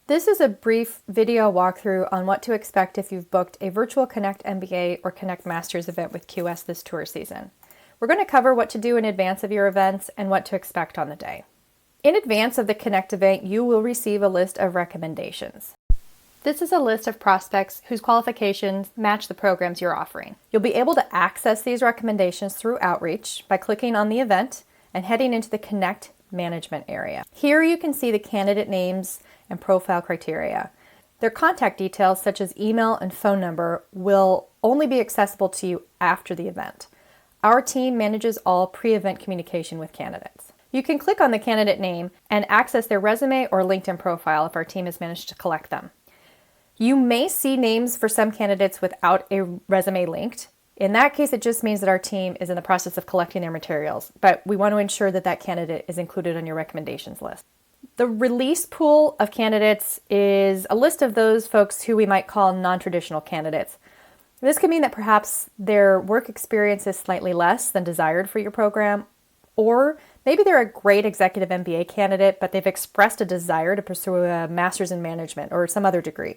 This is a brief video walkthrough on what to expect if you've booked a virtual Connect MBA or Connect Masters event with QS this tour season. We're going to cover what to do in advance of your events and what to expect on the day. In advance of the Connect event, you will receive a list of recommendations. This is a list of prospects whose qualifications match the programs you're offering. You'll be able to access these recommendations through Outreach by clicking on the event and heading into the Connect Management area. Here you can see the candidate names and profile criteria. Their contact details, such as email and phone number, will only be accessible to you after the event. Our team manages all pre-event communication with candidates. You can click on the candidate name and access their resume or LinkedIn profile if our team has managed to collect them. You may see names for some candidates without a resume linked. In that case, it just means that our team is in the process of collecting their materials, but we want to ensure that that candidate is included on your recommendations list. The release pool of candidates is a list of those folks who we might call non-traditional candidates. This could mean that perhaps their work experience is slightly less than desired for your program, or maybe they're a great executive MBA candidate, but they've expressed a desire to pursue a master's in management or some other degree.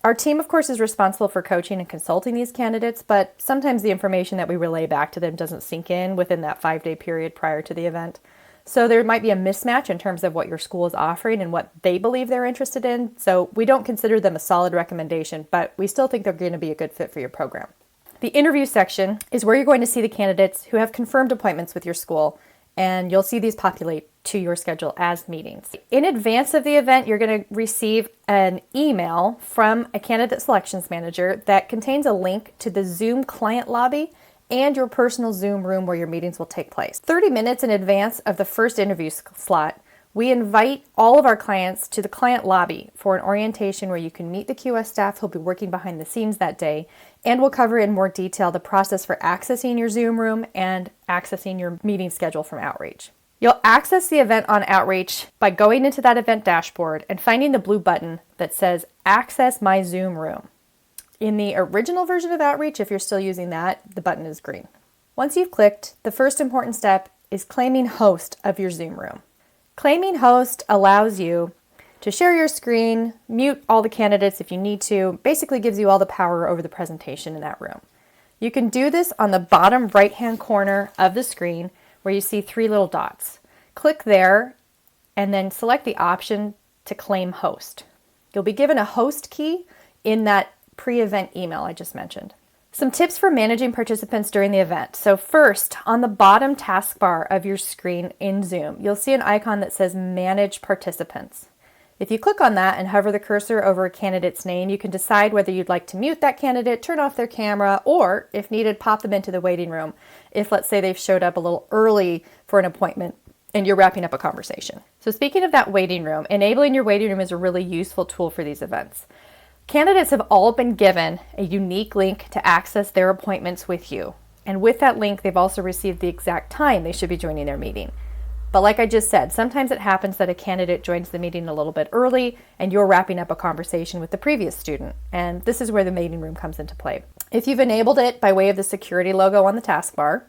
Our team, of course, is responsible for coaching and consulting these candidates, but sometimes the information that we relay back to them doesn't sink in within that 5-day period prior to the event. So there might be a mismatch in terms of what your school is offering and what they believe they're interested in. So we don't consider them a solid recommendation, but we still think they're going to be a good fit for your program. The interview section is where you're going to see the candidates who have confirmed appointments with your school, and you'll see these populate to your schedule as meetings. In advance of the event, you're going to receive an email from a candidate selections manager that contains a link to the Zoom client lobby and your personal Zoom room where your meetings will take place. 30 minutes in advance of the first interview slot, we invite all of our clients to the client lobby for an orientation where you can meet the QS staff who'll be working behind the scenes that day, and we'll cover in more detail the process for accessing your Zoom room and accessing your meeting schedule from Outreach. You'll access the event on Outreach by going into that event dashboard and finding the blue button that says Access My Zoom Room. In the original version of Outreach, if you're still using that, the button is green. Once you've clicked, the first important step is claiming host of your Zoom room. Claiming host allows you to share your screen, mute all the candidates if you need to, basically gives you all the power over the presentation in that room. You can do this on the bottom right-hand corner of the screen where you see 3 little dots. Click there and then select the option to claim host. You'll be given a host key in that pre-event email I just mentioned. Some tips for managing participants during the event. So first, on the bottom taskbar of your screen in Zoom, you'll see an icon that says Manage Participants. If you click on that and hover the cursor over a candidate's name, you can decide whether you'd like to mute that candidate, turn off their camera, or, if needed, pop them into the waiting room if, let's say, they've showed up a little early for an appointment and you're wrapping up a conversation. So speaking of that waiting room, enabling your waiting room is a really useful tool for these events. Candidates have all been given a unique link to access their appointments with you. And with that link, they've also received the exact time they should be joining their meeting. But like I just said, sometimes it happens that a candidate joins the meeting a little bit early and you're wrapping up a conversation with the previous student. And this is where the waiting room comes into play. If you've enabled it by way of the security logo on the taskbar,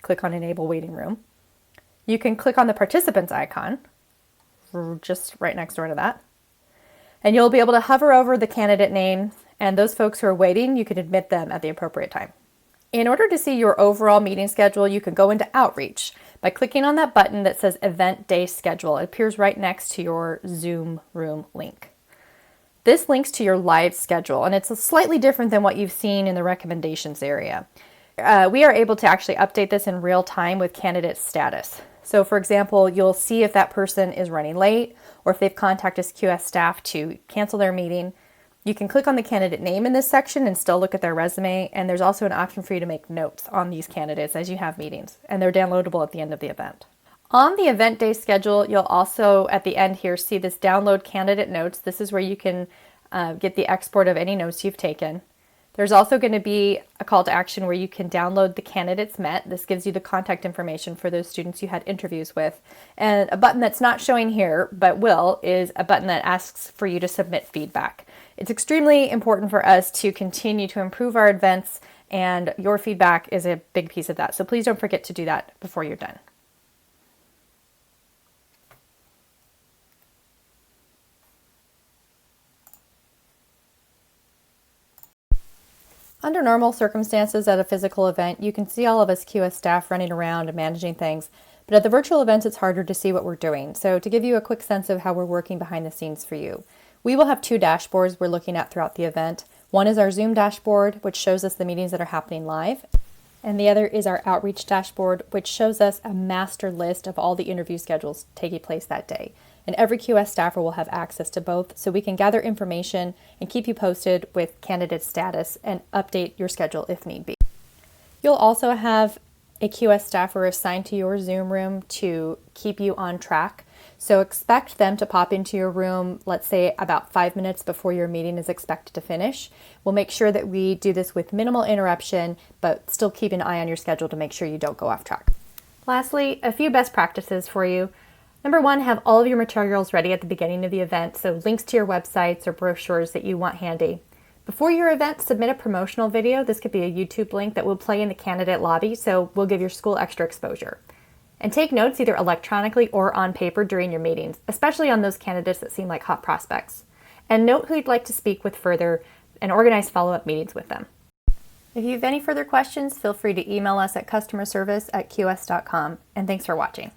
click on Enable Waiting Room. You can click on the participants icon, just right next door to that. And you'll be able to hover over the candidate name, and those folks who are waiting, you can admit them at the appropriate time. In order to see your overall meeting schedule, you can go into Outreach by clicking on that button that says Event Day Schedule. It appears right next to your Zoom room link. This links to your live schedule, and it's slightly different than what you've seen in the recommendations area. We are able to actually update this in real time with candidate status. So for example, you'll see if that person is running late or if they've contacted QS staff to cancel their meeting. You can click on the candidate name in this section and still look at their resume. And there's also an option for you to make notes on these candidates as you have meetings, and they're downloadable at the end of the event. On the event day schedule, you'll also at the end here see this download candidate notes. This is where you can get the export of any notes you've taken. There's also going to be a call to action where you can download the candidates met. This gives you the contact information for those students you had interviews with. And a button that's not showing here, but will, is a button that asks for you to submit feedback. It's extremely important for us to continue to improve our events, and your feedback is a big piece of that. So please don't forget to do that before you're done. Under normal circumstances at a physical event, you can see all of us QS staff running around and managing things, but at the virtual events, it's harder to see what we're doing. So to give you a quick sense of how we're working behind the scenes for you, we will have two dashboards we're looking at throughout the event. One is our Zoom dashboard, which shows us the meetings that are happening live, and the other is our Outreach dashboard, which shows us a master list of all the interview schedules taking place that day. And every QS staffer will have access to both, so we can gather information and keep you posted with candidate status and update your schedule if need be. You'll also have a QS staffer assigned to your Zoom room to keep you on track. So expect them to pop into your room, let's say about 5 minutes before your meeting is expected to finish. We'll make sure that we do this with minimal interruption, but still keep an eye on your schedule to make sure you don't go off track. Lastly, a few best practices for you. Number one, have all of your materials ready at the beginning of the event, so links to your websites or brochures that you want handy. Before your event, submit a promotional video. This could be a YouTube link that will play in the candidate lobby, so we'll give your school extra exposure. And take notes either electronically or on paper during your meetings, especially on those candidates that seem like hot prospects. And note who you'd like to speak with further and organize follow-up meetings with them. If you have any further questions, feel free to email us at customerservice@qs.com, and thanks for watching.